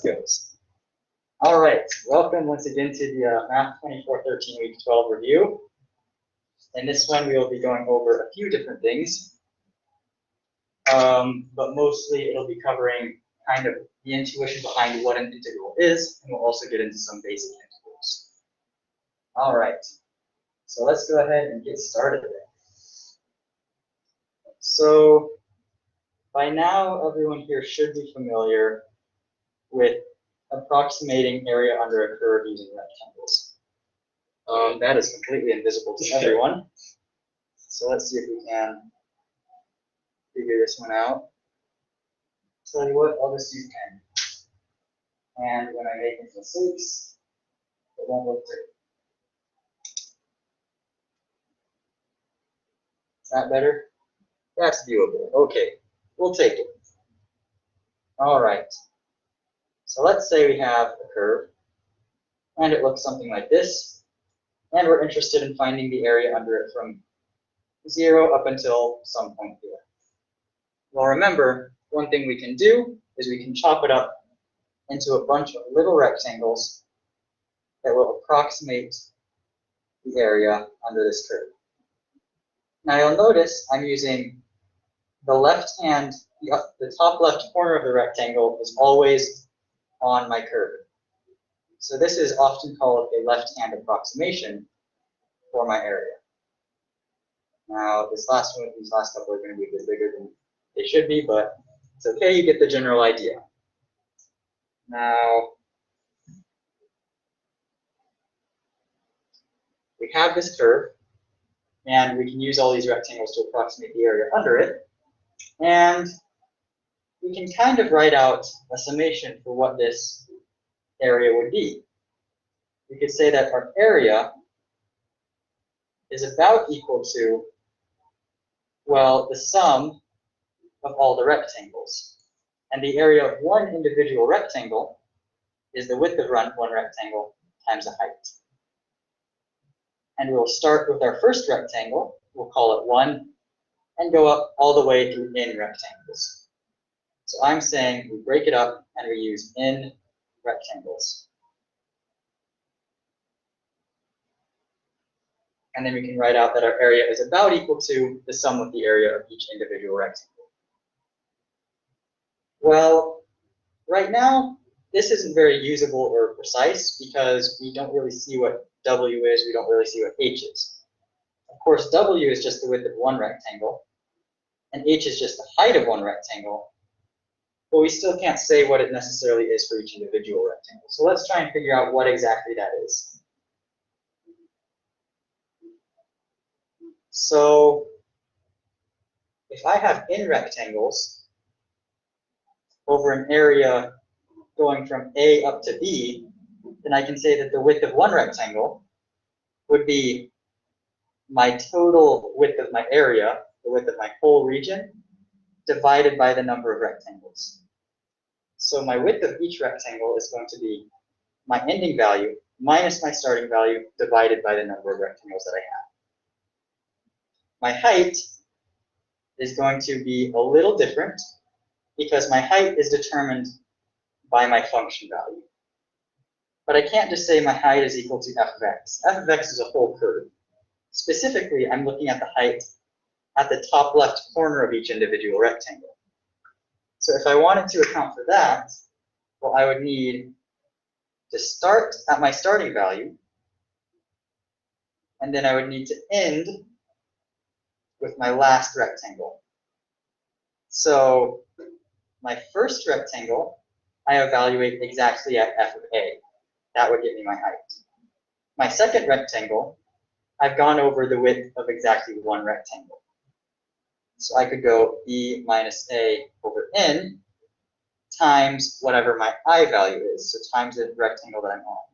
goes. All right, welcome once again to the Math 2413 Week 12 review. In this one, we will be going over a few different things, but mostly it'll be covering kind of the intuition behind what an integral is, and we'll also get into some basic integrals. All right, so let's go ahead and get started there. So by now, everyone here should be familiar with approximating area under a curve using rectangles. That is completely invisible to everyone. So let's see if we can figure this one out. Tell you what, I'll just use pen. And when I make mistakes, it won't look pretty. Is that better? That's viewable. Okay, we'll take it. All right. So let's say we have a curve, and it looks something like this, and we're interested in finding the area under it from 0 up until some point here. Well, remember, one thing we can do is we can chop it up into a bunch of little rectangles that will approximate the area under this curve. Now you'll notice I'm using the left hand, the top left corner of the rectangle is always on my curve. So this is often called a left-hand approximation for my area. Now these last couple are going to be a bit bigger than they should be, but it's okay, you get the general idea. Now, we have this curve, and we can use all these rectangles to approximate the area under it, and we can kind of write out a summation for what this area would be. We could say that our area is about equal to, well, the sum of all the rectangles. And the area of one individual rectangle is the width of one rectangle times the height. And we'll start with our first rectangle, we'll call it 1, and go up all the way through n rectangles. So I'm saying we break it up and we use n rectangles. And then we can write out that our area is about equal to the sum of the area of each individual rectangle. Well, right now, this isn't very usable or precise because we don't really see what W is, we don't really see what H is. Of course, W is just the width of one rectangle, and H is just the height of one rectangle, but we still can't say what it necessarily is for each individual rectangle. So let's try and figure out what exactly that is. So if I have n rectangles over an area going from A up to B, then I can say that the width of one rectangle would be my total width of my area, the width of my whole region, divided by the number of rectangles. So my width of each rectangle is going to be my ending value minus my starting value divided by the number of rectangles that I have. My height is going to be a little different because my height is determined by my function value. But I can't just say my height is equal to f of x. F of x is a whole curve. Specifically, I'm looking at the height at the top left corner of each individual rectangle. So if I wanted to account for that, well, I would need to start at my starting value, and then I would need to end with my last rectangle. So my first rectangle, I evaluate exactly at f of a. That would give me my height. My second rectangle, I've gone over the width of exactly one rectangle. So I could go b minus a over n times whatever my I value is, so times the rectangle that I'm on.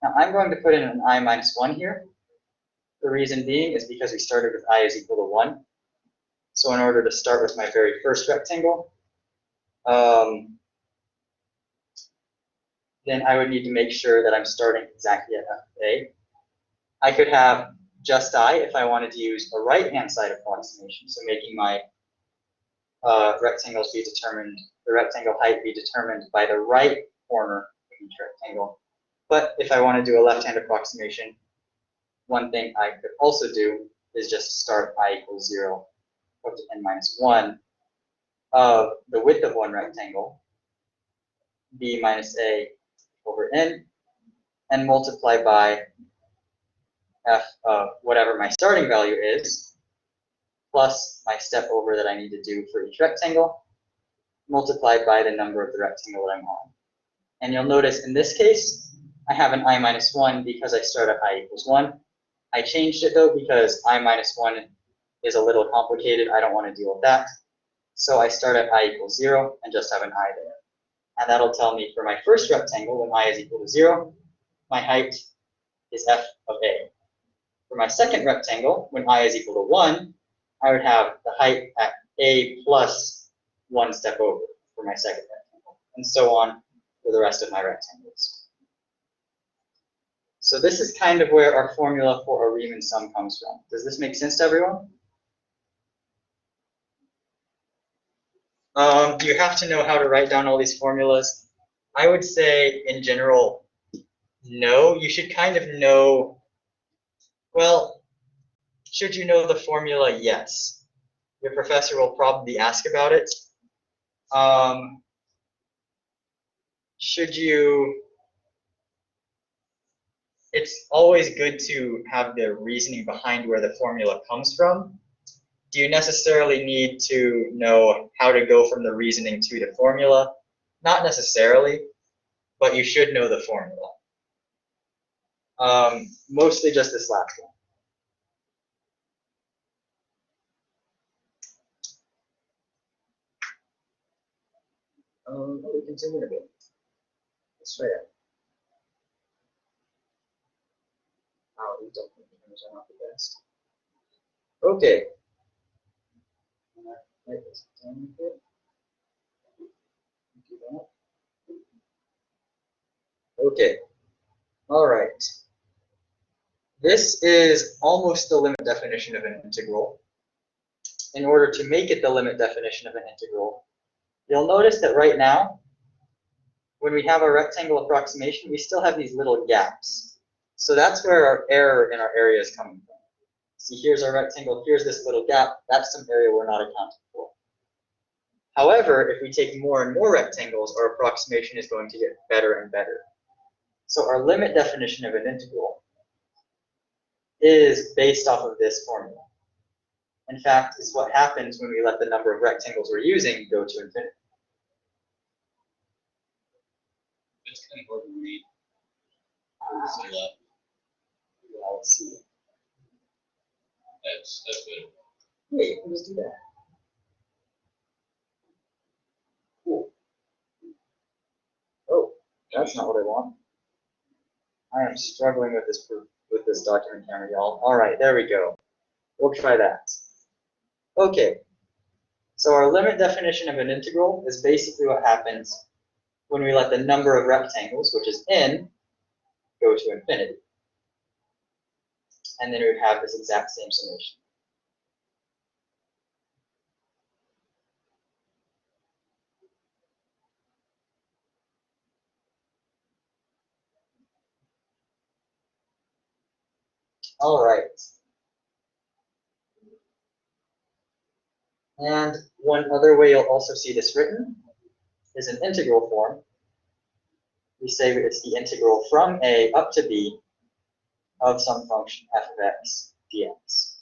Now I'm going to put in an I minus 1 here. The reason being is because we started with I is equal to 1. So in order to start with my very first rectangle, then I would need to make sure that I'm starting exactly at f of a. I could have just I if I wanted to use a right-hand side approximation, so making my rectangles be determined, the rectangle height be determined by the right corner of each rectangle. But if I want to do a left-hand approximation, one thing I could also do is just start I equals 0 up to n minus 1 of the width of one rectangle, b minus a over n, and multiply by f of whatever my starting value is, plus my step over that I need to do for each rectangle, multiplied by the number of the rectangle that I'm on. And you'll notice in this case, I have an I minus 1 because I start at I equals 1. I changed it though because I minus 1 is a little complicated. I don't want to deal with that. So I start at I equals 0 and just have an I there. And that'll tell me for my first rectangle, when I is equal to 0, my height is f of a. For my second rectangle, when I is equal to 1, I would have the height at a plus 1 step over for my second rectangle, and so on for the rest of my rectangles. So this is kind of where our formula for a Riemann sum comes from. Does this make sense to everyone? You have to know how to write down all these formulas. I would say, in general, no. You should kind of know, well, should you know the formula? Yes. Your professor will probably ask about it. Should you, it's always good to have the reasoning behind where the formula comes from. Do you necessarily need to know how to go from the reasoning to the formula? Not necessarily, but you should know the formula. Mostly just this last one. We can zoom in a bit. Let's try that. Oh, these documents are not the best. Okay. Okay. All right. This is almost the limit definition of an integral. In order to make it the limit definition of an integral, you'll notice that right now, when we have our rectangle approximation, we still have these little gaps. So that's where our error in our area is coming from. See, here's our rectangle, here's this little gap, that's some area we're not accounting for. However, if we take more and more rectangles, our approximation is going to get better and better. So our limit definition of an integral is based off of this formula. In fact, it's what happens when we let the number of rectangles we're using go to infinity. It's kind of hard to read. Yeah, let's see. That's good. Yeah, you can just do that. Cool. Oh, that's not what I want. I am struggling with this document camera, y'all. All right, there we go. We'll try that. Okay. So our limit definition of an integral is basically what happens when we let the number of rectangles, which is n, go to infinity. And then we would have this exact same summation. All right. And one other way you'll also see this written is in integral form. We say it's the integral from a up to b of some function f of x dx.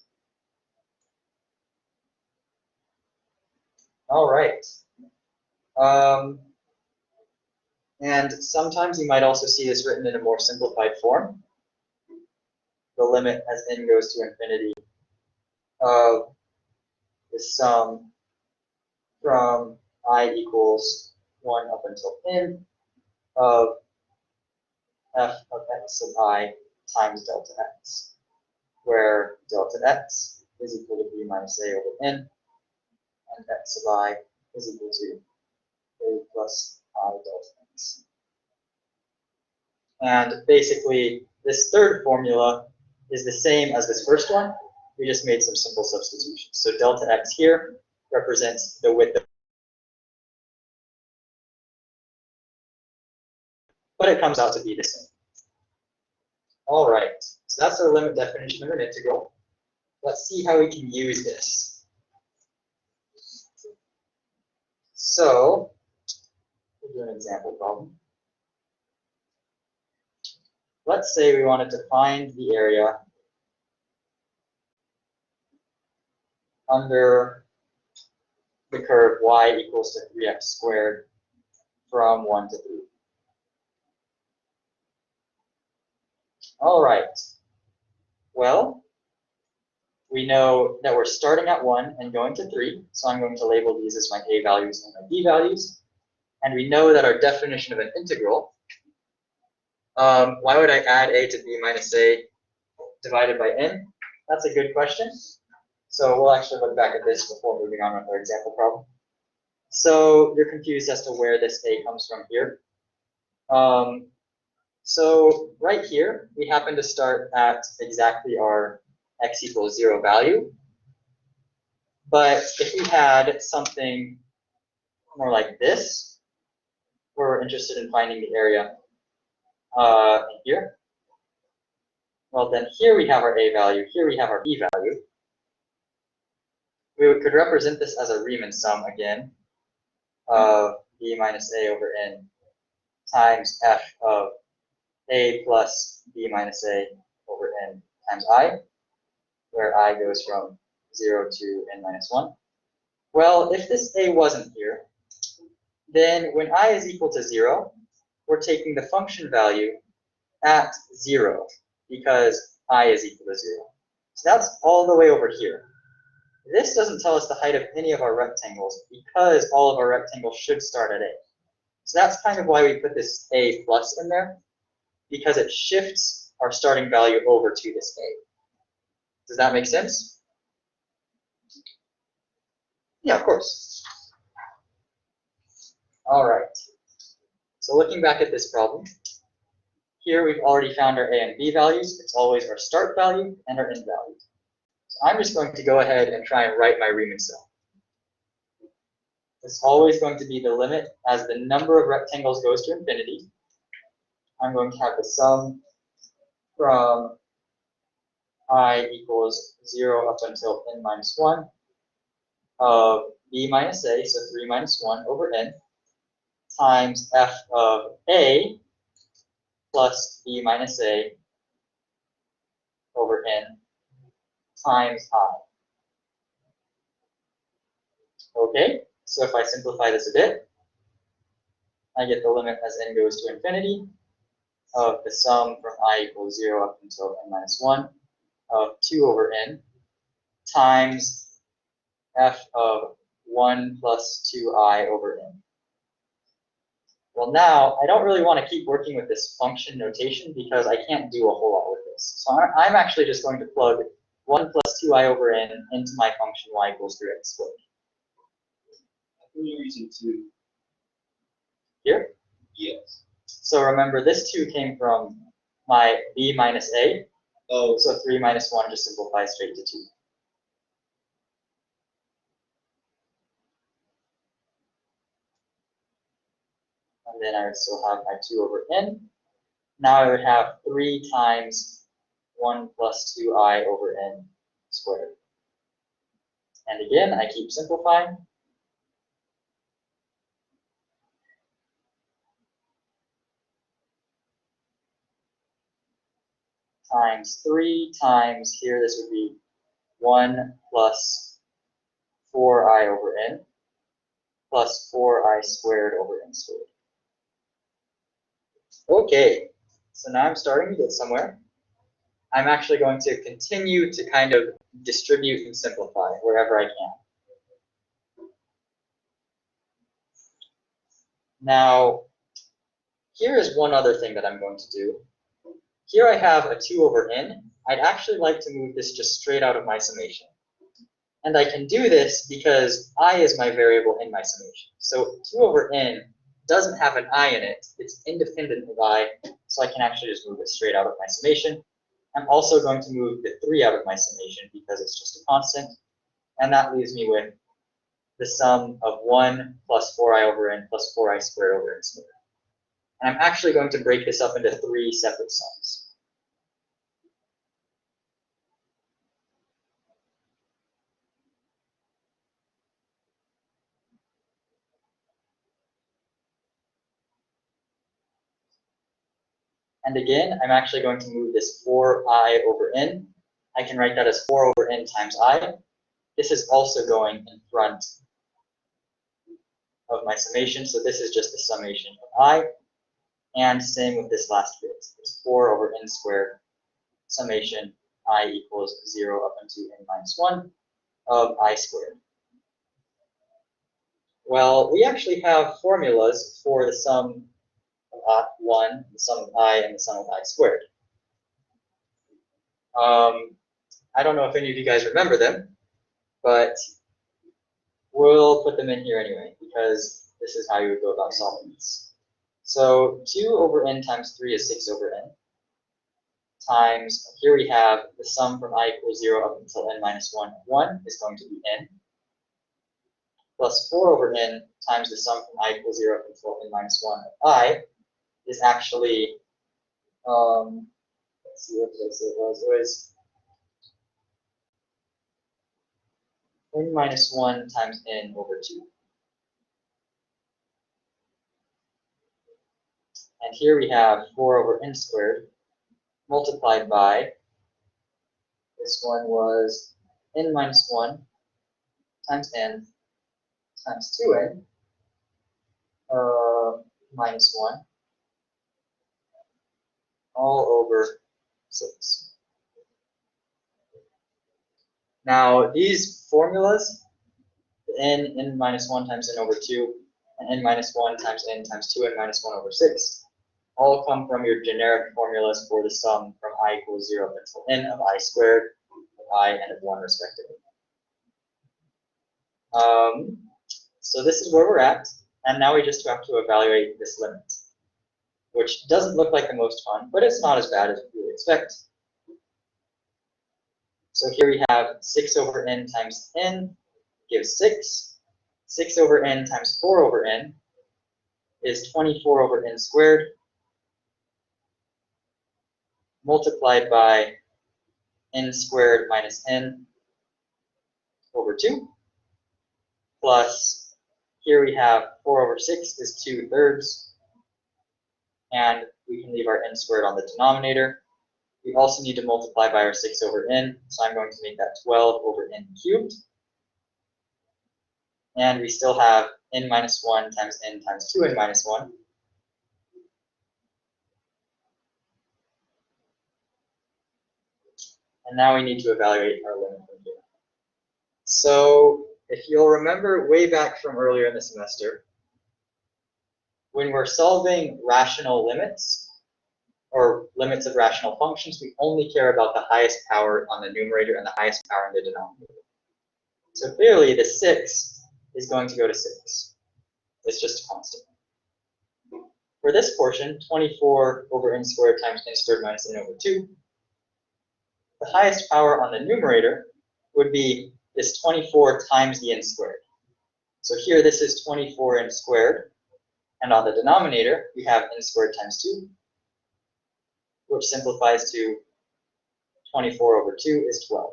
All right. And sometimes you might also see this written in a more simplified form. The limit as n goes to infinity of the sum from I equals 1 up until n of f of x of I times delta x, where delta x is equal to b minus a over n, and x of I is equal to a plus I delta x. And basically, this third formula is the same as this first one. We just made some simple substitutions. So delta x here represents the width of, but it comes out to be the same. All right, so that's our limit definition of an integral. Let's see how we can use this. So, we'll do an example problem. Let's say we wanted to find the area under the curve y equals to 3x squared from 1 to 3. All right. Well, we know that we're starting at 1 and going to 3, so I'm going to label these as my a values and my b values. And we know that our definition of an integral, why would I add a to b minus a divided by n? That's a good question. So we'll actually look back at this before moving on with our example problem. So you're confused as to where this a comes from here. So right here, we happen to start at exactly our x equals 0 value. But if we had something more like this, where we're interested in finding the area here, well then here we have our a value, here we have our b value. We could represent this as a Riemann sum again of b minus a over n times f of a plus b minus a over n times I, where I goes from 0 to n minus 1. Well, if this a wasn't here, then when I is equal to 0, we're taking the function value at 0 because I is equal to 0. So that's all the way over here. This doesn't tell us the height of any of our rectangles because all of our rectangles should start at a. So that's kind of why we put this a plus in there, because it shifts our starting value over to this a. Does that make sense? Yeah, of course. All right. So looking back at this problem, here we've already found our a and b values. It's always our start value and our end value. So I'm just going to go ahead and try and write my Riemann sum. It's always going to be the limit as the number of rectangles goes to infinity. I'm going to have the sum from I equals 0 up until n minus 1 of b minus a, so 3 minus 1 over n, times f of a plus b minus a over n times I. Okay, so if I simplify this a bit, I get the limit as n goes to infinity of the sum from I equals 0 up until n minus 1 of 2 over n times f of 1 plus 2I over n. Well, now I don't really want to keep working with this function notation because I can't do a whole lot with this. So I'm actually just going to plug 1 plus 2I over n into my function y equals 3x squared. Reason 2. Here? Yes. So remember, this 2 came from my b minus a. Oh, So 3 minus 1 just simplifies straight to 2. And then I would still have my 2 over n. Now I would have 3 times 1 plus 2I over n squared. And again, I keep simplifying. Times 3 times, here this would be 1 plus 4I over n plus 4I squared over n squared. Okay, so now I'm starting to get somewhere. I'm actually going to continue to kind of distribute and simplify wherever I can. Now, here is one other thing that I'm going to do. Here I have a 2 over n. I'd actually like to move this just straight out of my summation. And I can do this because I is my variable in my summation. So 2 over n doesn't have an I in it. It's independent of I, so I can actually just move it straight out of my summation. I'm also going to move the 3 out of my summation because it's just a constant. And that leaves me with the sum of 1 plus 4i over n plus 4i squared over n squared. And I'm actually going to break this up into 3 separate sums. And again, I'm actually going to move this 4i over n. I can write that as 4 over n times I. This is also going in front of my summation, so this is just the summation of I. And same with this last bit. It's 4 over n squared summation I equals 0 up into n minus 1 of I squared. Well, we actually have formulas for the sum of 1, the sum of I, and the sum of I squared. I don't know if any of you guys remember them, but we'll put them in here anyway, because this is how you would go about solving this. So 2 over n times 3 is 6 over n, times, here we have the sum from I equals 0 up until n minus 1 of 1 is going to be n, plus 4 over n times the sum from I equals 0 up until n minus 1 of I is actually, let's see, what did I say it was? It was n minus 1 times n over 2. And here we have 4 over n squared multiplied by, this one was n minus 1 times n times 2n minus 1 all over 6. Now, these formulas, n minus 1 times n over 2, and n minus 1 times n times 2n minus 1 over 6, all come from your generic formulas for the sum from I equals 0 up until n of I squared, of I, and of 1 respectively. So this is where we're at, and now we just have to evaluate this limit, which doesn't look like the most fun, but it's not as bad as you would expect. So here we have 6 over n times n gives 6. 6 over n times 4 over n is 24 over n squared, multiplied by n squared minus n over 2, plus, here we have 4 over 6 is 2/3, and we can leave our n squared on the denominator. We also need to multiply by our 6 over n, so I'm going to make that 12 over n cubed. And we still have n minus 1 times n times 2n minus 1. And now we need to evaluate our limit from here. So if you'll remember way back from earlier in the semester, when we're solving rational limits, or limits of rational functions, we only care about the highest power on the numerator and the highest power in the denominator. So clearly the 6 is going to go to 6. It's just a constant. For this portion, 24 over n squared times n squared minus n over 2, the highest power on the numerator would be this 24 times the n squared. So here this is 24 n squared, and on the denominator we have n squared times 2, which simplifies to 24 over 2 is 12.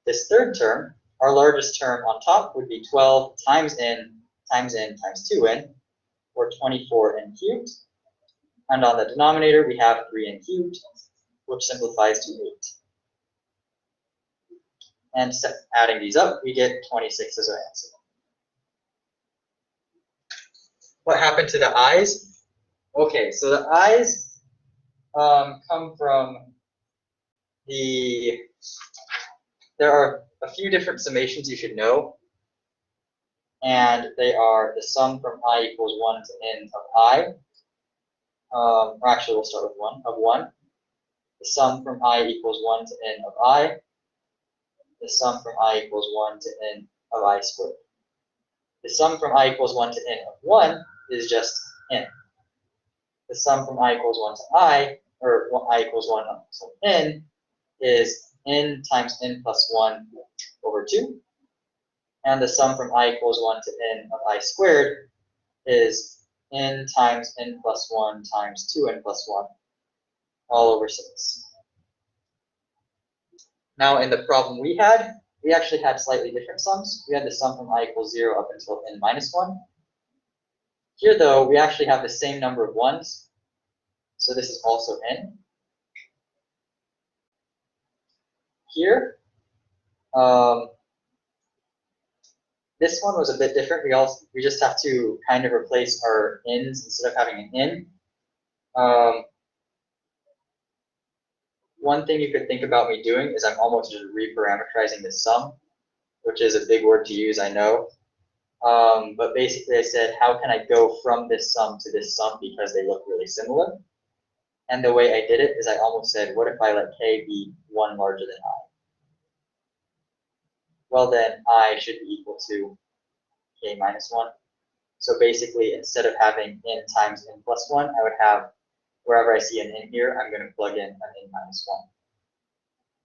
This third term, our largest term on top, would be 12 times n times 2n, or 24n cubed. And on the denominator, we have 3n cubed, which simplifies to 8. And adding these up, we get 26 as our answer. What happened to the i's? Okay, so the i's come from there are a few different summations you should know, and they are the sum from I equals 1 to n of I, or actually we'll start with 1, the sum from I equals 1 to n of I, the sum from I equals 1 to n of I squared. The sum from I equals 1 to n of 1 is just n. The sum from I equals 1 to I, or I equals 1 up to n, is n times n plus 1 over 2. And the sum from I equals 1 to n of I squared is n times n plus 1 times 2n plus 1, all over 6. Now in the problem we actually had slightly different sums. We had the sum from I equals 0 up until n minus 1. Here though, we actually have the same number of 1s, so this is also n. Here, this one was a bit different. We just have to kind of replace our n's instead of having an n. One thing you could think about me doing is I'm almost just reparameterizing the sum, which is a big word to use, I know. But basically I said, how can I go from this sum to this sum because they look really similar? And the way I did it is I almost said, what if I let k be 1 larger than I? Well then, I should be equal to k minus 1. So basically, instead of having n times n plus 1, I would have, wherever I see an n here, I'm going to plug in an n minus 1.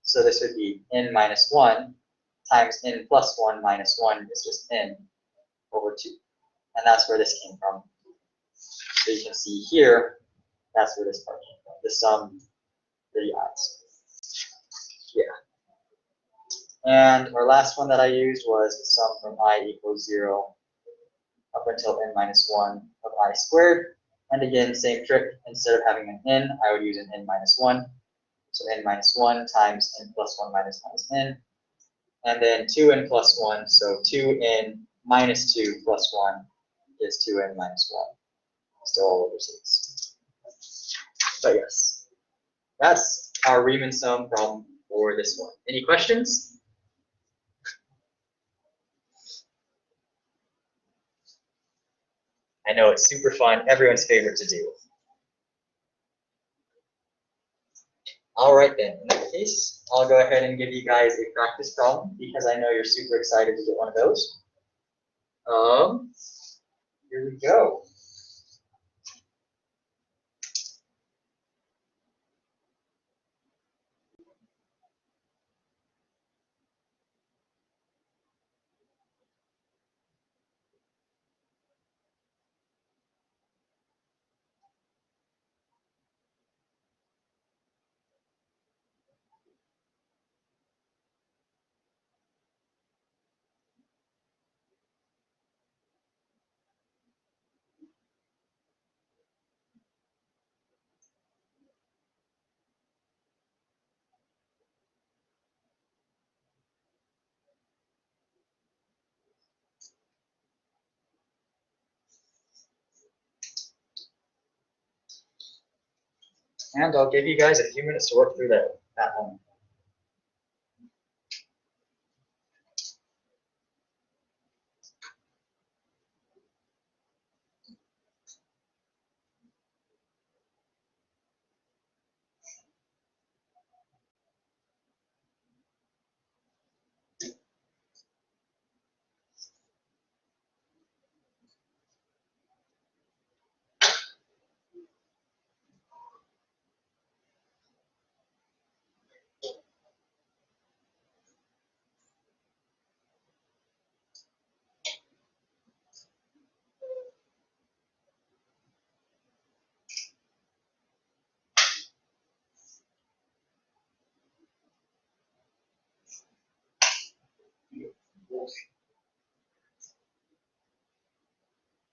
So this would be n minus 1 times n plus 1 minus 1 is just n over 2. And that's where this came from. So you can see here, that's where this part came from, the sum for the i's. Yeah. And our last one that I used was the sum from I equals 0 up until n minus 1 of I squared. And again, same trick. Instead of having an n, I would use an n minus 1. So n minus 1 times n plus 1 minus n. And then 2n plus 1, so 2n minus 2 plus 1 is 2n minus 1. Still all over 6. But yes, that's our Riemann sum problem for this one. Any questions? I know it's super fun, everyone's favorite to do. All right then, in that case, I'll go ahead and give you guys a practice problem because I know you're super excited to get one of those. Here we go. And I'll give you guys a few minutes to work through that at home.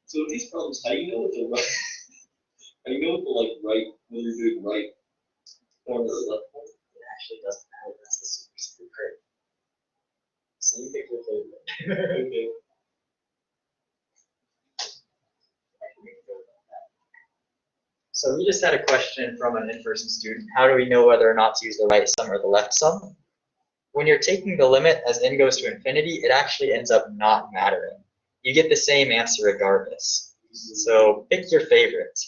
So with these problems, how do you know what the right, how do you know what the right, when you're doing right corner or left corner? It actually doesn't matter. That's the super great. So you pick your favorite. Okay. So we just had a question from an in-person student. How do we know whether or not to use the right sum or the left sum? When you're taking the limit as n goes to infinity, it actually ends up not mattering. You get the same answer regardless. So pick your favorite.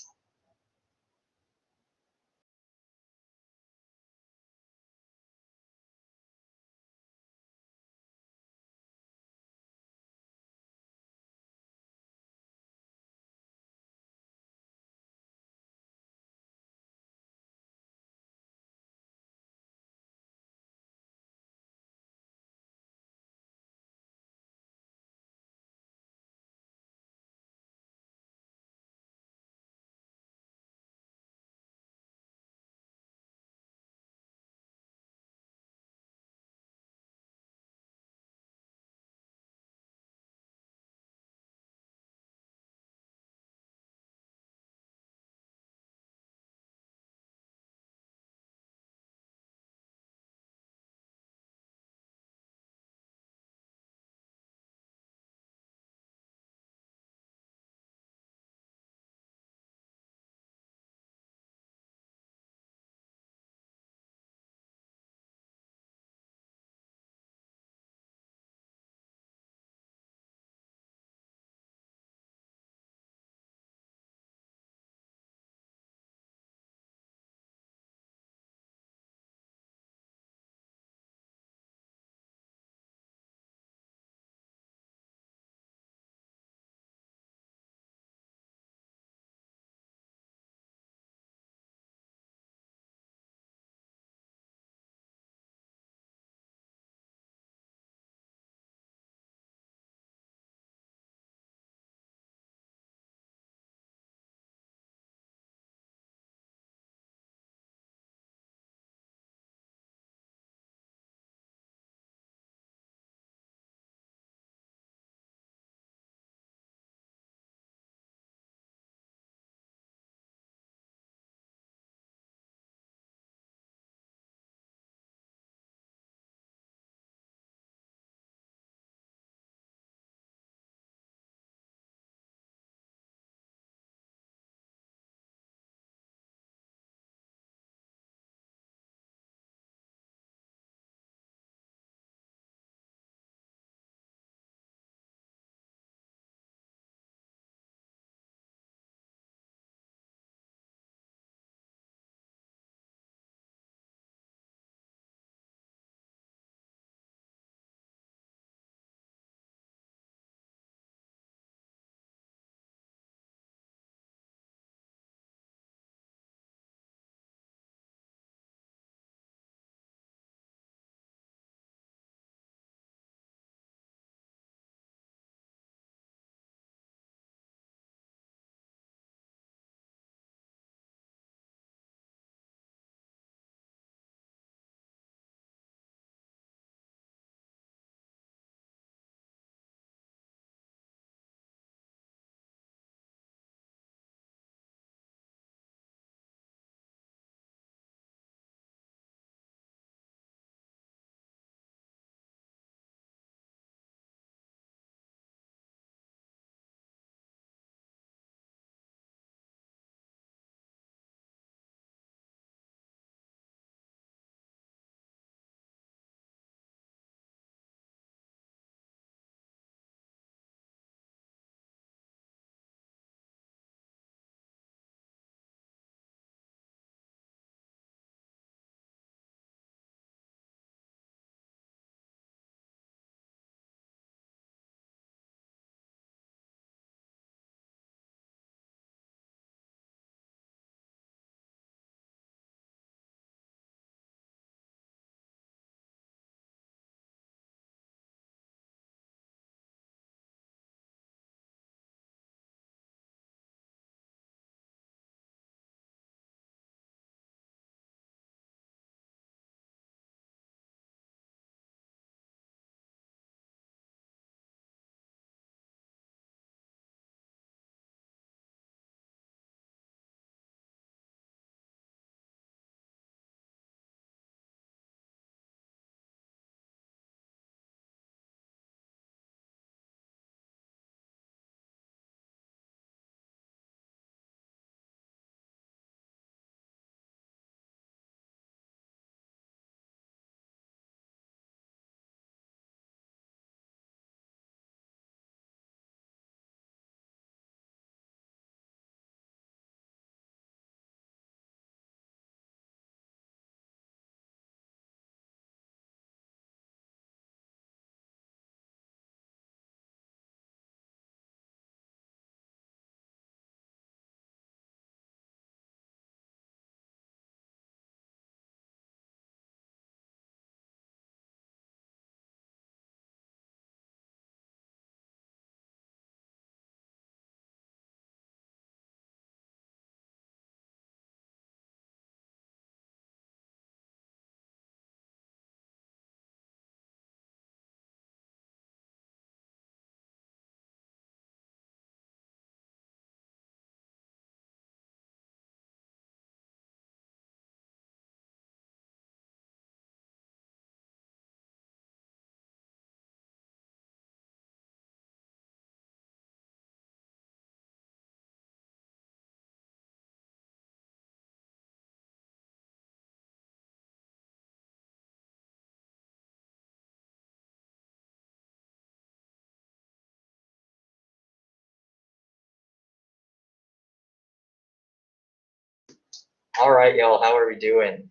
All right, y'all, how are we doing?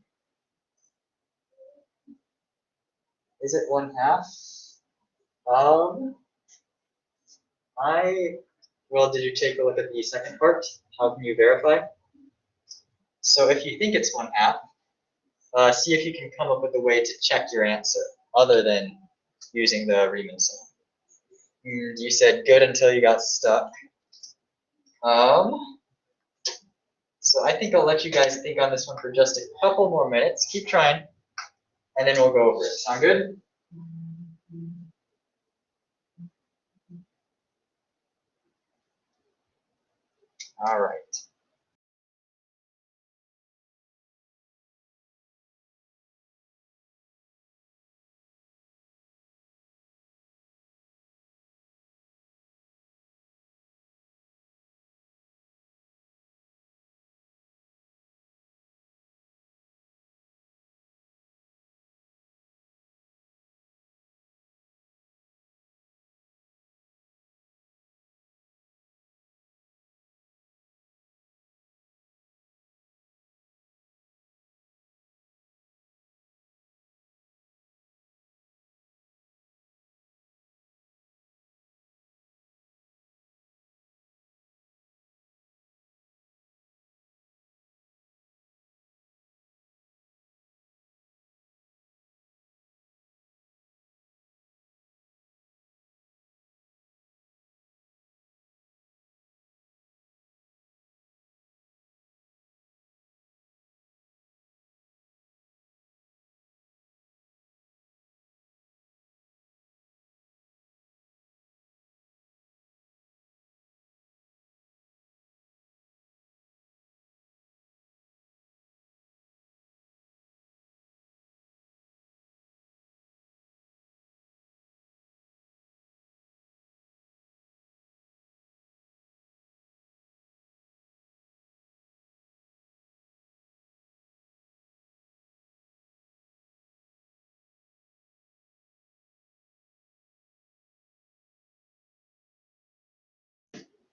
Is it 1/2? Well, did you take a look at the second part? How can you verify? So if you think it's 1/2, see if you can come up with a way to check your answer other than using the Riemann sum. You said good until you got stuck. So I think I'll let you guys think on this one for just a couple more minutes. Keep trying, and then we'll go over it. Sound good? All right.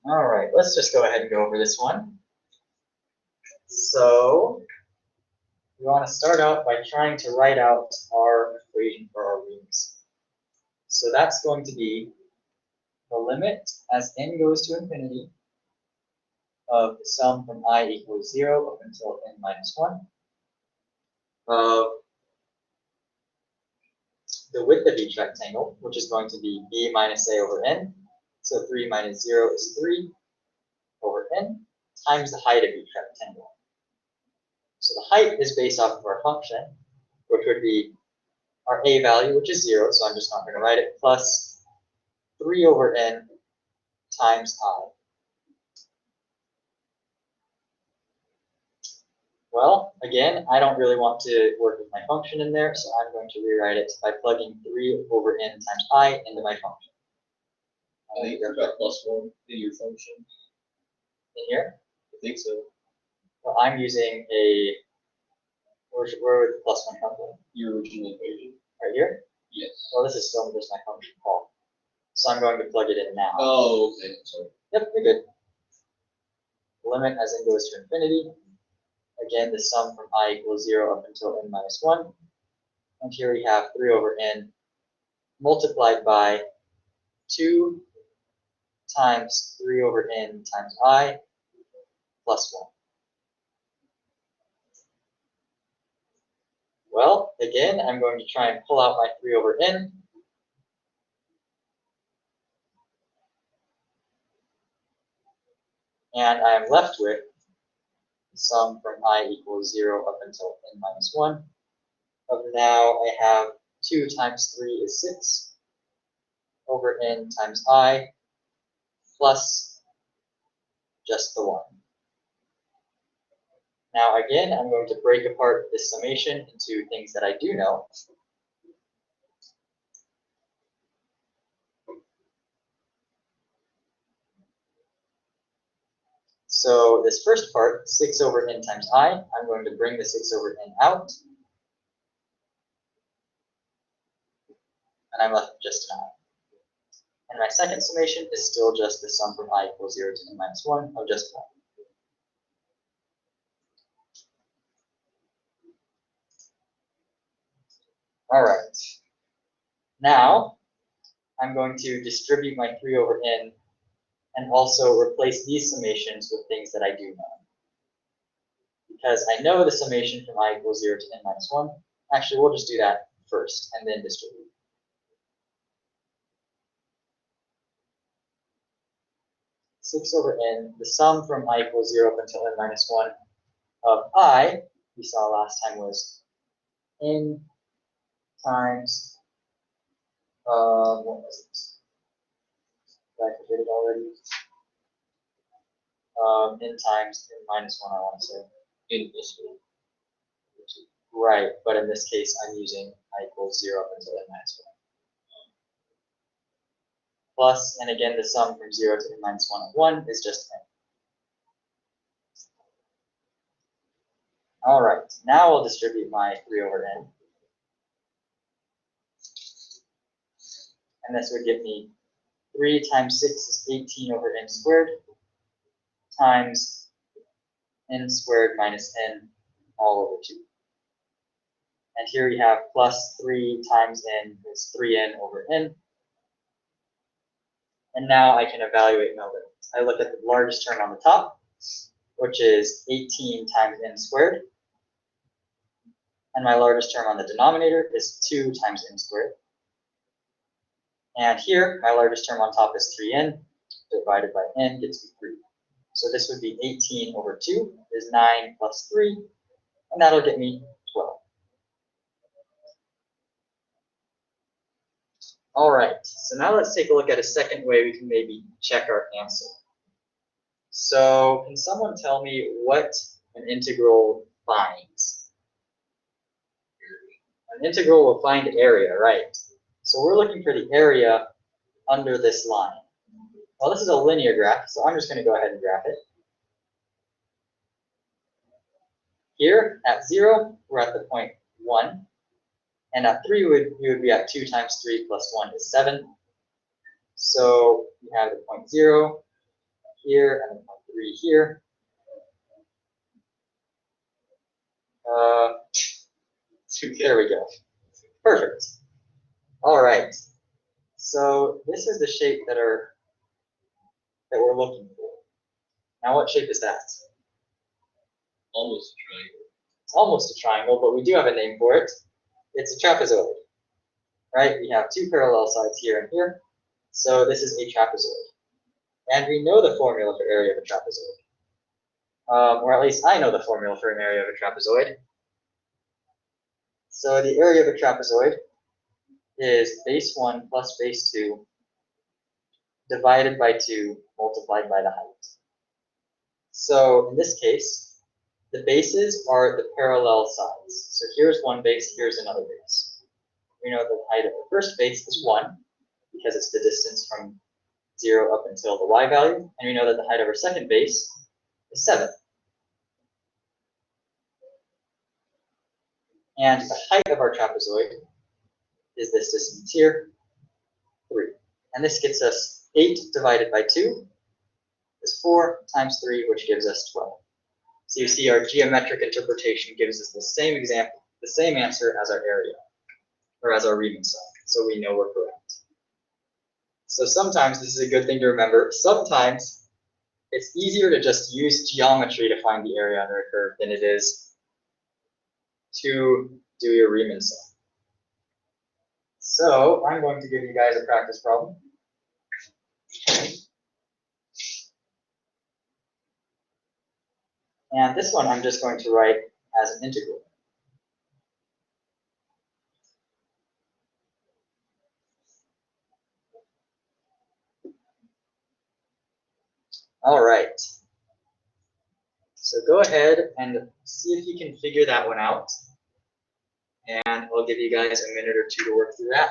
All right, let's just go ahead and go over this one. So we want to start out by trying to write out our equation for our rooms. So that's going to be the limit as n goes to infinity of the sum from I equals 0 up until n minus 1 of the width of each rectangle, which is going to be b minus a over n. So 3 minus 0 is 3 over n times the height of each rectangle. So the height is based off of our function, which would be our a value, which is 0, so I'm just not going to write it, plus 3 over n times I. Well, again, I don't really want to work with my function in there, so I'm going to rewrite it by plugging 3 over n times I into my function. I think you've got +1 in your function. In here? I think so. Well, I'm using a, where would the +1 come from? Your original equation. Right here? Yes. Well, this is still just my function call. So I'm going to plug it in now. Oh, okay. Sorry. Yep, you're good. Limit as n goes to infinity. Again, the sum from I equals 0 up until n minus 1. And here we have 3 over n multiplied by 2 times 3 over n times I plus 1. Well, again, I'm going to try and pull out my 3 over n. And I'm left with the sum from I equals 0 up until n minus 1. Of now, I have 2 times 3 is 6 over n times I plus just the 1. Now again, I'm going to break apart this summation into things that I do know. So this first part, 6 over n times I, I'm going to bring the 6 over n out. And I'm left with just an I. And my second summation is still just the sum from I equals 0 to n minus 1 of just 1. All right. Now, I'm going to distribute my 3 over n and also replace these summations with things that I do know. Because I know the summation from I equals 0 to n minus 1. Actually, we'll just do that first and then distribute. Six over n, the sum from I equals 0 up until n minus 1 of I, we saw last time, was n times, what was it? Did I forget it already? N times n minus 1, I want to say. In this one. Right, but in this case, I'm using I equals 0 up until n minus 1. Plus, and again, the sum from 0 to n minus 1 of 1 is just n. All right, now I'll distribute my 3 over n. And this would give me 3 times 6 is 18 over n squared times n squared minus n all over 2. And here we have plus 3 times n is 3n over n. And now I can evaluate my limits. I look at the largest term on the top, which is 18 times n squared. And my largest term on the denominator is 2 times n squared. And here, my largest term on top is 3n, divided by n gets me 3. So this would be 18 over 2 is 9 plus 3, and that'll get me 12. All right, so now let's take a look at a second way we can maybe check our answer. So can someone tell me what an integral finds? An integral will find area, right? So we're looking for the area under this line. Well, this is a linear graph, so I'm just going to go ahead and graph it. Here, at 0, we're at the point 1. And at 3, we would be at 2 times 3 plus 1 is 7. So we have the point 0 here and the point 3 here. There we go. Perfect. All right. So this is the shape that we're looking for. Now, what shape is that? Almost a triangle. It's almost a triangle, but we do have a name for it. It's a trapezoid. Right? We have 2 parallel sides here and here. So this is a trapezoid. And we know the formula for area of a trapezoid. Or at least I know the formula for an area of a trapezoid. So the area of a trapezoid is base 1 plus base 2 divided by 2 multiplied by the height. So in this case, the bases are the parallel sides. So here's one base, here's another base. We know the height of the first base is 1 because it's the distance from 0 up until the y value. And we know that the height of our second base is 7. And the height of our trapezoid is this distance here, 3. And this gets us 8 divided by 2 is 4 times 3, which gives us 12. So you see our geometric interpretation gives us the same example, the same answer as our area, or as our Riemann sum. So we know we're correct. So sometimes, this is a good thing to remember, sometimes it's easier to just use geometry to find the area under a curve than it is to do your Riemann sum. So I'm going to give you guys a practice problem. And this one I'm just going to write as an integral. All right. So go ahead and see if you can figure that one out. And I'll give you guys a minute or 2 to work through that.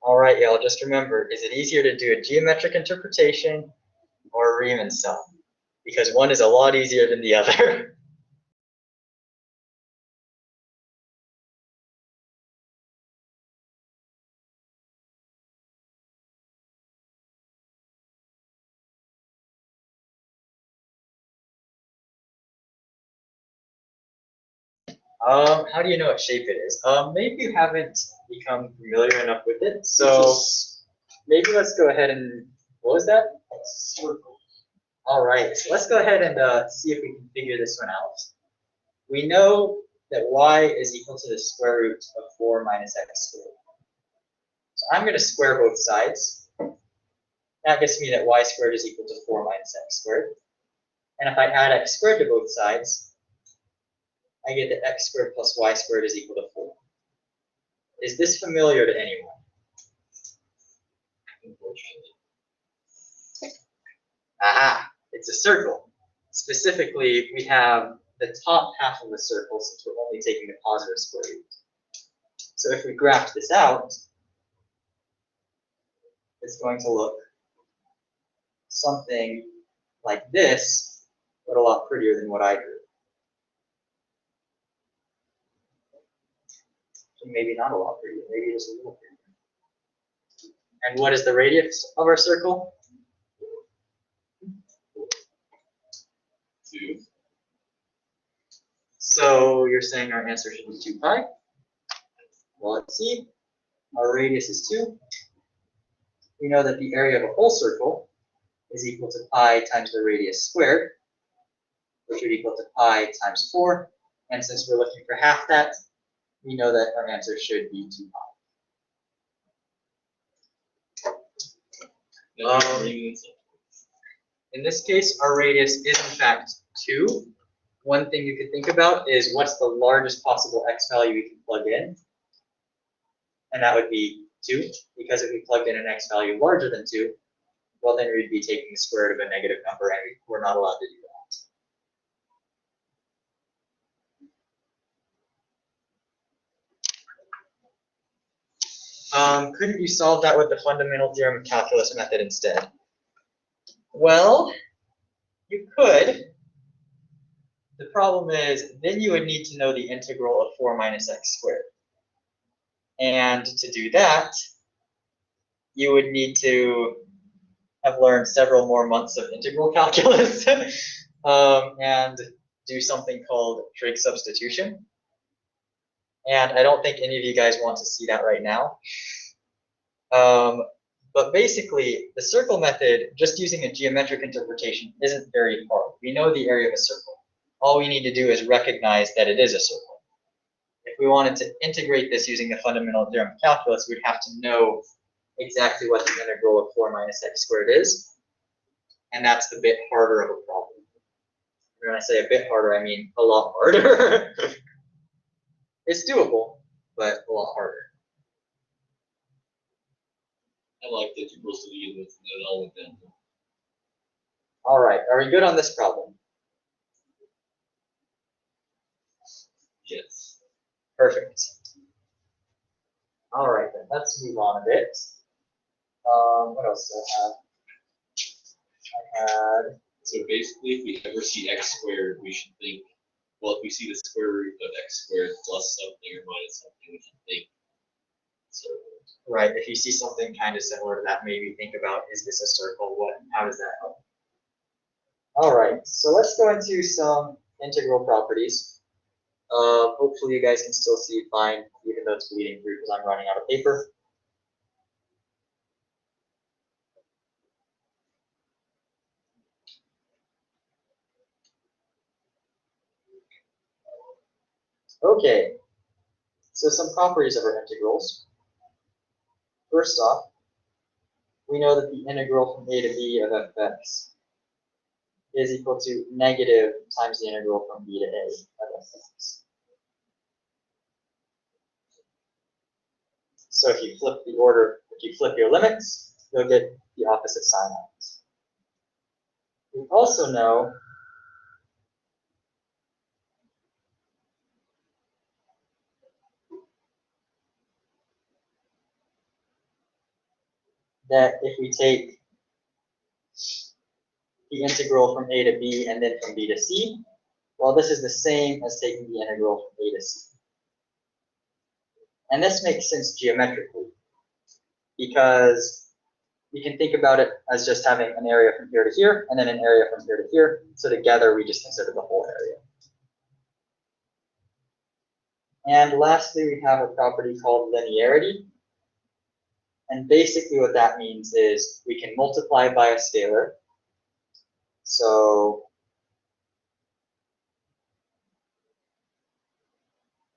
All right, y'all, just remember, is it easier to do a geometric interpretation or a Riemann sum? Because one is a lot easier than the other. How do you know what shape it is? Maybe you haven't become familiar enough with it. So maybe let's go ahead and, what was that? Circle. All right, so let's go ahead and see if we can figure this one out. We know that y is equal to the square root of 4 minus x squared. So I'm going to square both sides. That gets me that y squared is equal to 4 minus x squared. And if I add x squared to both sides, I get that x squared plus y squared is equal to 4. Is this familiar to anyone? Aha, it's a circle. Specifically, we have the top half of the circle since we're only taking the positive square root. So if we graph this out, it's going to look something like this, but a lot prettier than what I drew. Maybe not a lot prettier, maybe just a little prettier. And what is the radius of our circle? 2. So you're saying our answer should be 2 pi? Well, let's see. Our radius is 2. We know that the area of a whole circle is equal to pi times the radius squared, which would equal to pi times 4. And since we're looking for half that, we know that our answer should be 2 pi. In this case, our radius is in fact 2. One thing you could think about is what's the largest possible x value we can plug in? And that would be 2, because if we plugged in an x value larger than 2, well then we'd be taking the square root of a negative number, and we're not allowed to do that. Couldn't you solve that with the fundamental theorem of calculus method instead? Well, you could. The problem is, then you would need to know the integral of 4 minus x squared. And to do that, you would need to have learned several more months of integral calculus and do something called trig substitution. And I don't think any of you guys want to see that right now. But basically, the circle method, just using a geometric interpretation, isn't very hard. We know the area of a circle. All we need to do is recognize that it is a circle. If we wanted to integrate this using the fundamental theorem of calculus, we'd have to know exactly what the integral of 4 minus x squared is. And that's the bit harder of a problem. When I say a bit harder, I mean a lot harder. It's doable, but a lot harder. I like that you're supposed to begin with and then it all went down. All right, are we good on this problem? Yes. Perfect. All right, then let's move on a bit. What else do I have? So basically, if we ever see x squared, we should think, well, if we see the square root of x squared plus something or minus something, we should think circle. Right, if you see something kind of similar to that, maybe think about, is this a circle? How does that help? All right, so let's go into some integral properties. Hopefully you guys can still see it fine, even though it's bleeding through because I'm running out of paper. Okay, so some properties of our integrals. First off, we know that the integral from a to b of fx is equal to negative times the integral from b to a of fx. So if you flip the order, if you flip your limits, you'll get the opposite sign on it. We also know that if we take the integral from a to b and then from b to c, well, this is the same as taking the integral from a to c. And this makes sense geometrically, because you can think about it as just having an area from here to here, and then an area from here to here. So together, we just consider the whole area. And lastly, we have a property called linearity. And basically what that means is we can multiply by a scalar. So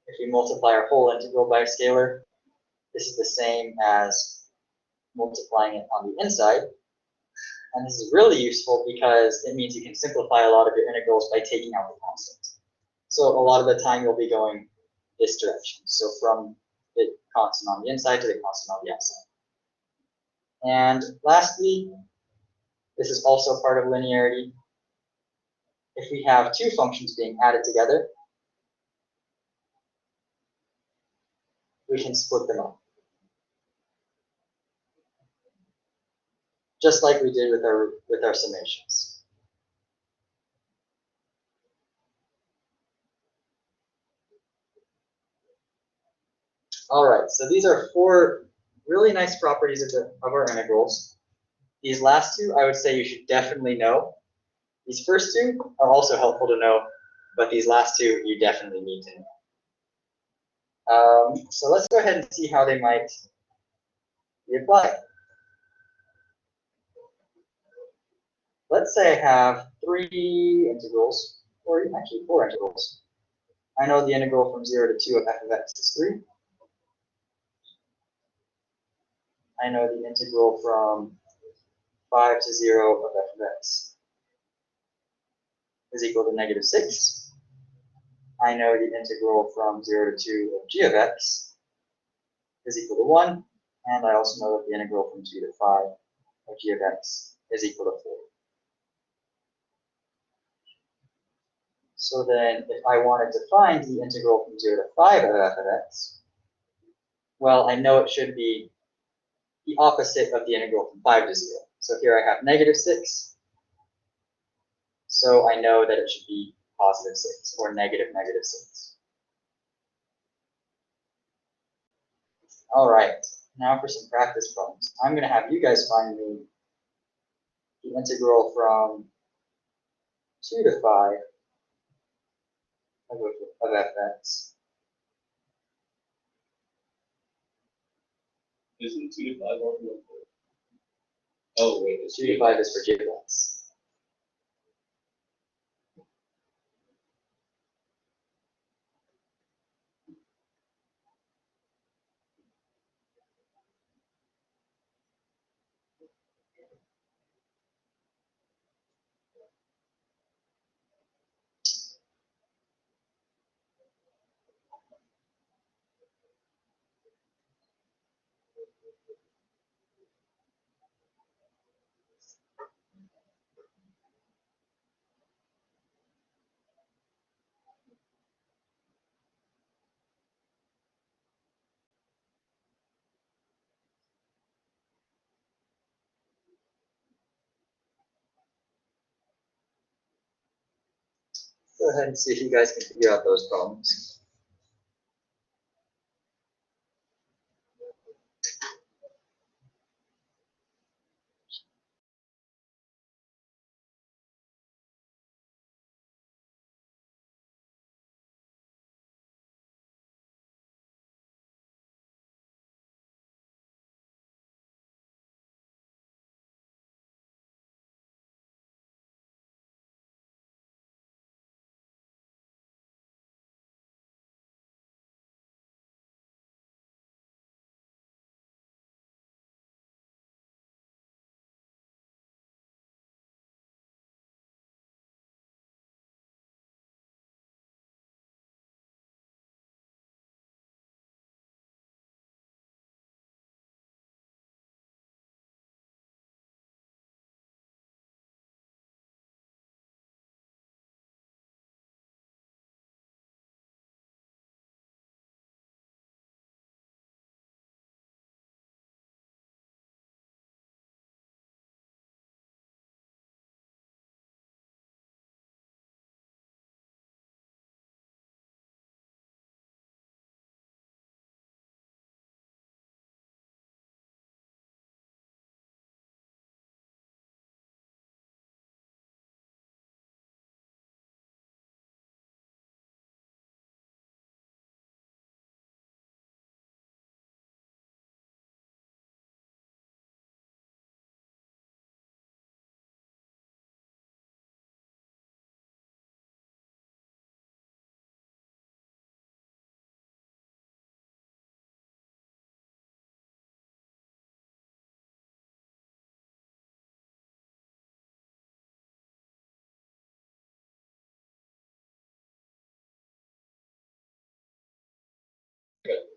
if we multiply our whole integral by a scalar, this is the same as multiplying it on the inside. And this is really useful because it means you can simplify a lot of your integrals by taking out the constant. So a lot of the time you'll be going this direction. So from the constant on the inside to the constant on the outside. And lastly, this is also part of linearity. If we have two functions being added together, we can split them up. Just like we did with our summations. All right, so these are four really nice properties of our integrals. These last two, I would say you should definitely know. These first two are also helpful to know, but these last two you definitely need to know. So let's go ahead and see how they might be applied. Let's say I have three integrals, or actually four integrals. I know the integral from 0 to 2 of f of x is 3. I know the integral from 5 to 0 of f of x is equal to negative 6. I know the integral from 0 to 2 of g of x is equal to 1. And I also know that the integral from 2 to 5 of g of x is equal to 4. So then, if I wanted to find the integral from 0 to 5 of f of x, well, I know it should be the opposite of the integral from 5 to 0. So here I have negative 6. So I know that it should be positive 6, or negative 6. All right, now for some practice problems. I'm going to have you guys find me the integral from 2 to 5 of fx. Isn't 2 to 5 or 1? Oh, wait, it's 2 to 5 is for g of x. Go ahead and see if you guys can figure out those problems.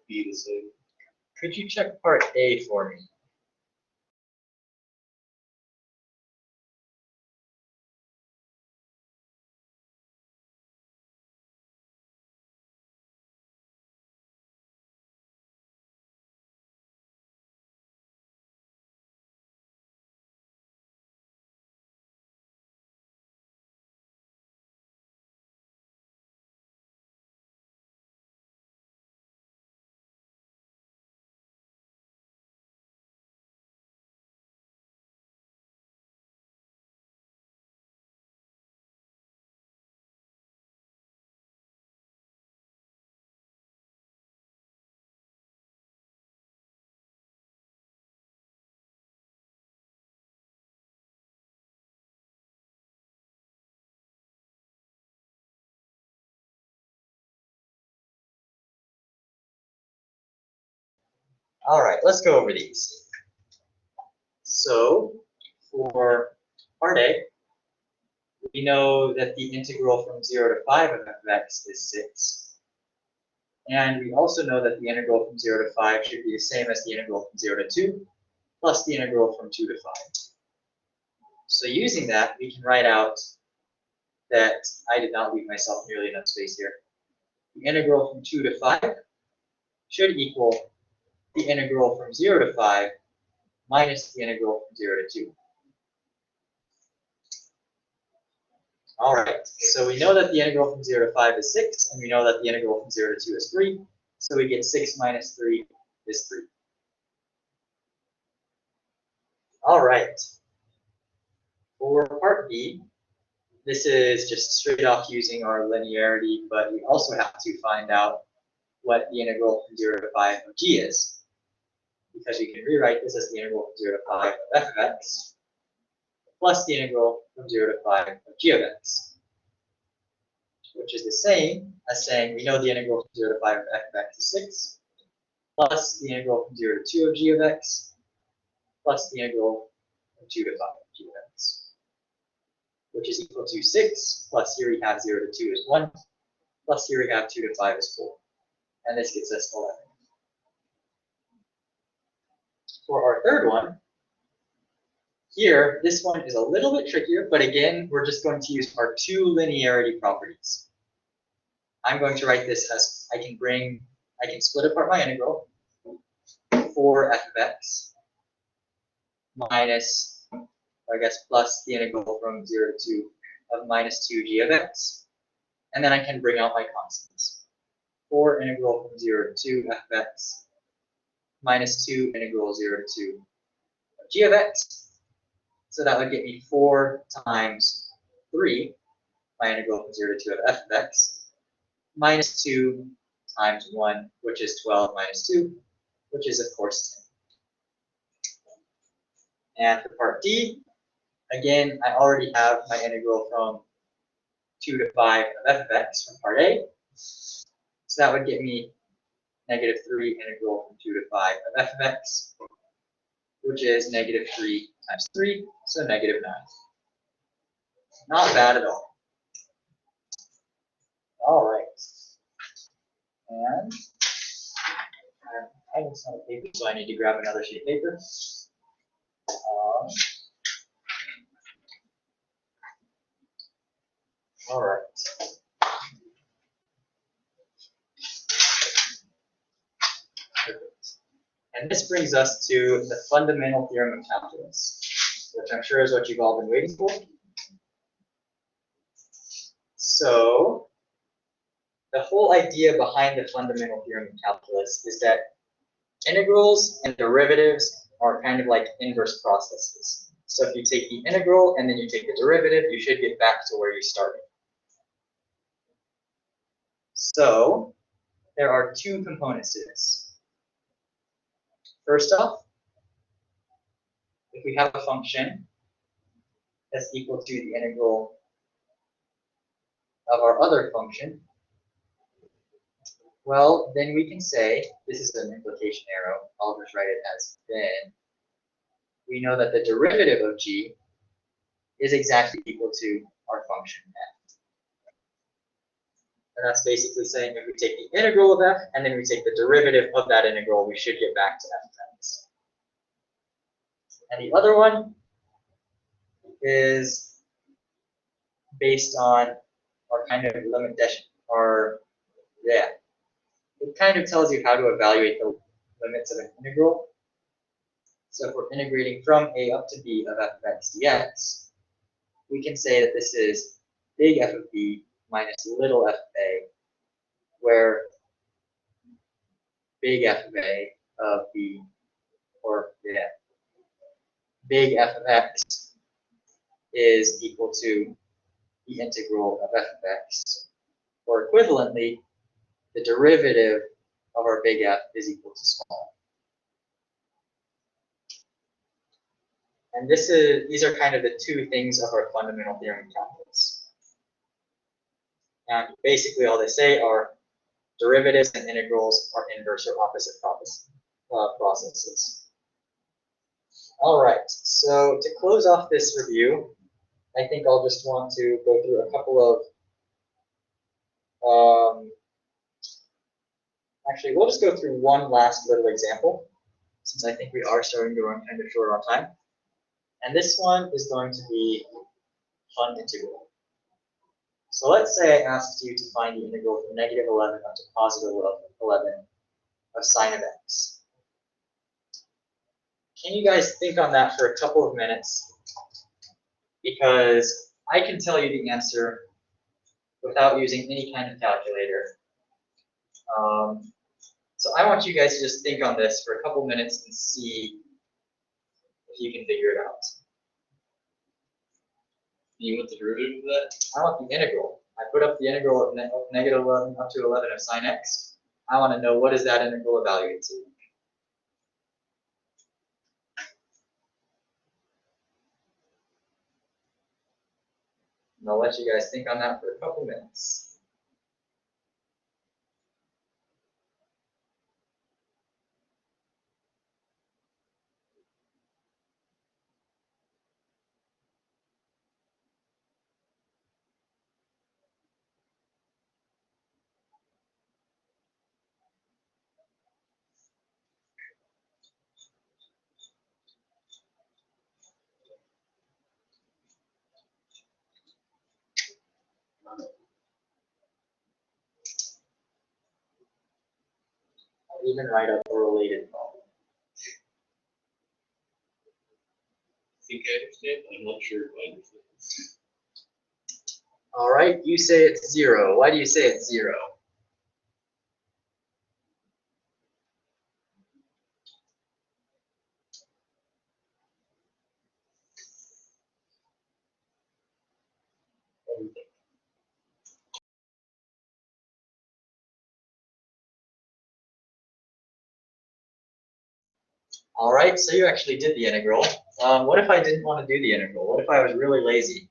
be the same. Could you check part A for me? All right, let's go over these. So for part A, we know that the integral from 0 to 5 of f of x is 6. And we also know that the integral from 0 to 5 should be the same as the integral from 0 to 2, plus the integral from 2 to 5. So using that, we can write out that I did not leave myself nearly enough space here. The integral from 2 to 5 should equal the integral from 0 to 5 minus the integral from 0 to 2. All right, so we know that the integral from 0 to 5 is 6, and we know that the integral from 0 to 2 is 3. So we get 6 minus 3 is 3. All right. For part B, this is just straight off using our linearity, but we also have to find out what the integral from 0 to 5 of g is, because we can rewrite this as the integral from 0 to 5 of f of x plus the integral from 0 to 5 of g of x, which is the same as saying we know the integral from 0 to 5 of f of x is 6, plus the integral from 0 to 2 of g of x, plus the integral from 2 to 5 of g of x, which is equal to 6, plus here we have 0 to 2 is 1, plus here we have 2 to 5 is 4. And this gets us 11. For our third one, here, this one is a little bit trickier, but again, we're just going to use our two linearity properties. I'm going to write this as I can split apart my integral for f of x minus, I guess, plus the integral from 0 to 2 of minus 2g of x. And then I can bring out my constants. 4 integral from 0 to 2 f of x minus 2 integral 0 to 2 of g of x. So that would get me 4 times 3, my integral from 0 to 2 of f of x, minus 2 times 1, which is 12 minus 2, which is, of course, 10. And for part D, again, I already have my integral from 2 to 5 of f of x from part A. So that would get me negative 3 integral from 2 to 5 of f of x, which is negative 3 times 3, so negative 9. Not bad at all. All right. And I have some paper, so I need to grab another sheet of paper. All right. Perfect. And this brings us to the fundamental theorem of calculus, which I'm sure is what you've all been waiting for. So, the whole idea behind the fundamental theorem of calculus is that integrals and derivatives are kind of like inverse processes. So if you take the integral and then you take the derivative, you should get back to where you started. So there are two components to this. First off, if we have a function that's equal to the integral of our other function, well, then we can say, this is an implication arrow, I'll just write it as then, we know that the derivative of g is exactly equal to our function f. And that's basically saying if we take the integral of f and then we take the derivative of that integral, we should get back to f of x. And the other one is based on our kind of limit or yeah. It kind of tells you how to evaluate the limits of an integral. So if we're integrating from a up to b of f of x dx, we can say that this is big F of b minus little f of a, where big F of a of b, or yeah, big F of x is equal to the integral of f of x, or equivalently, the derivative of our big F is equal to small. And these are kind of the two things of our fundamental theorem calculus. And basically all they say are derivatives and integrals are inverse or opposite processes. All right, so to close off this review, I think I'll just want to go through a couple of, actually we'll just go through one last little example, since I think we are starting to run kind of short on time. And this one is going to be fun integral. So let's say I asked you to find the integral from negative 11 up to positive 11 of sine of x. Can you guys think on that for a couple of minutes? Because I can tell you the answer without using any kind of calculator. So I want you guys to just think on this for a couple of minutes and see if you can figure it out. You want the derivative of that? I want the integral. I put up the integral of negative 11 up to 11 of sine x. I want to know what does that integral evaluate to. And I'll let you guys think on that for a couple minutes. I'll even write up a related problem. I think I understand, but I'm not sure if I understand. All right, you say it's 0. Why do you say it's 0? What do you think? All right, so you actually did the integral. What if I didn't want to do the integral? What if I was really lazy?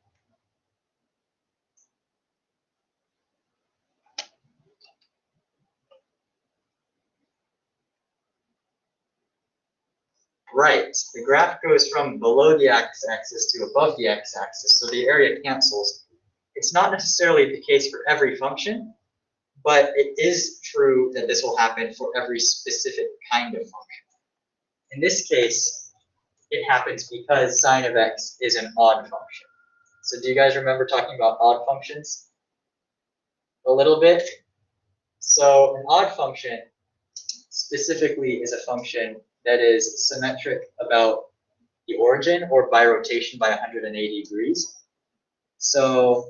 Right, the graph goes from below the x-axis to above the x-axis, so the area cancels. It's not necessarily the case for every function, but it is true that this will happen for every specific kind of function. In this case, it happens because sine of x is an odd function. So do you guys remember talking about odd functions a little bit? So an odd function specifically is a function that is symmetric about the origin or by rotation by 180 degrees. So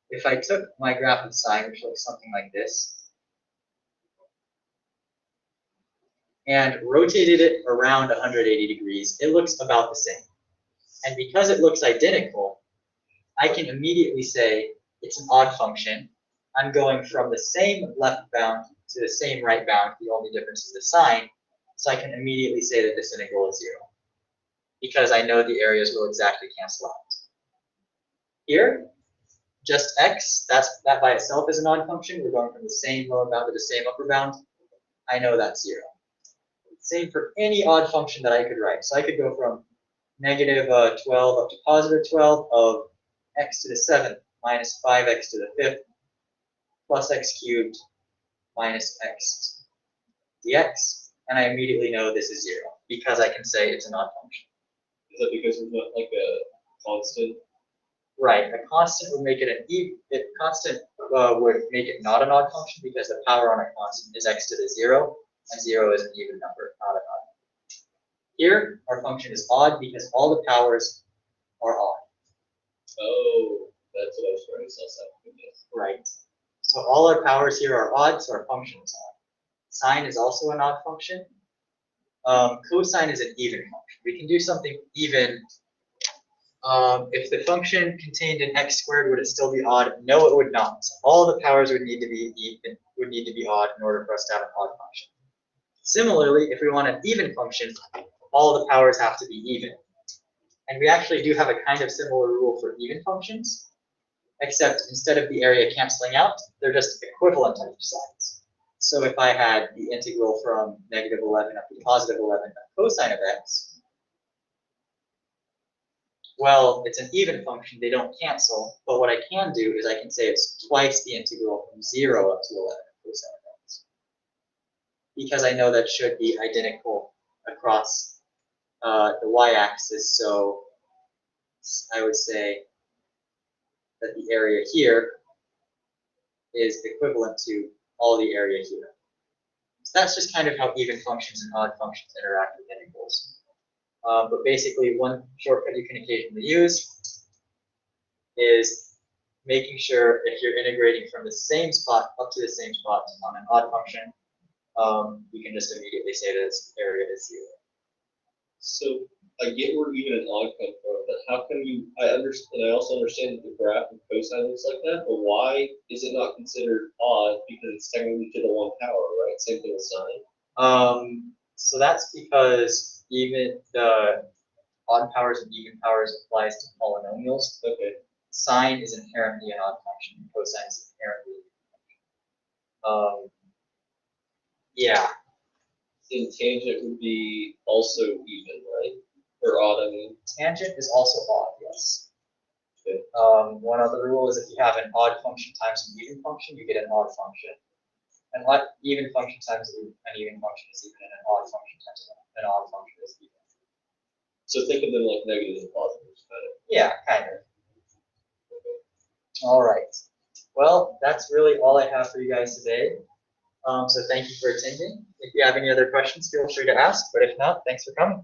if I took my graph of sine, which looks something like this, and rotated it around 180 degrees, it looks about the same. And because it looks identical, I can immediately say it's an odd function. I'm going from the same left bound to the same right bound. The only difference is the sign. So I can immediately say that this integral is 0, because I know the areas will exactly cancel out. Here, just x, that by itself is an odd function. We're going from the same lower bound to the same upper bound. I know that's 0. Same for any odd function that I could write. So I could go from negative 12 up to positive 12 of x to the 7th minus 5x to the 5th plus x cubed minus x dx, and I immediately know this is 0 because I can say it's an odd function. Is that because there's not like a constant? Right, a constant would make it an constant would make it not an odd function because the power on a constant is x to the 0, and 0 is an even number, not an odd. Here, our function is odd because all the powers are odd. Oh, that's what I was trying to sell something with this. Right. So all our powers here are odd, so our function is odd. Sine is also an odd function. Cosine is an even function. We can do something even. If the function contained an x squared, would it still be odd? No, it would not. All the powers would need to be even, would need to be odd in order for us to have an odd function. Similarly, if we want an even function, all the powers have to be even. And we actually do have a kind of similar rule for even functions, except instead of the area canceling out, they're just equivalent on each side. So if I had the integral from negative 11 up to positive 11 of cosine of x, well, it's an even function, they don't cancel, but what I can do is I can say it's twice the integral from 0 up to 11 of cosine of x. Because I know that should be identical across the y-axis, so I would say that the area here is equivalent to all the area here. So that's just kind of how even functions and odd functions interact with integrals. But basically, one shortcut you can occasionally use is making sure if you're integrating from the same spot up to the same spot on an odd function, you can just immediately say that its area is 0. So I get where even and odd come from, but how can you? I understand. I also understand that the graph of cosine looks like that, but why is it not considered odd? Because it's technically to the 1 power, right? Same thing with sine. So that's because even the odd powers and even powers applies to polynomials. Okay. Sine is inherently an odd function, and cosine is inherently an even function. Yeah. And tangent would be also even, right? Or odd, I mean. Tangent is also odd, yes. Okay. One other rule is if you have an odd function times an even function, you get an odd function. An even function times an even function is even, and an odd function times an odd function is even. So think of them like negatives and positives, kind of. Yeah, kind of. All right. Well, that's really all I have for you guys today. So thank you for attending. If you have any other questions, feel free to ask. But if not, thanks for coming.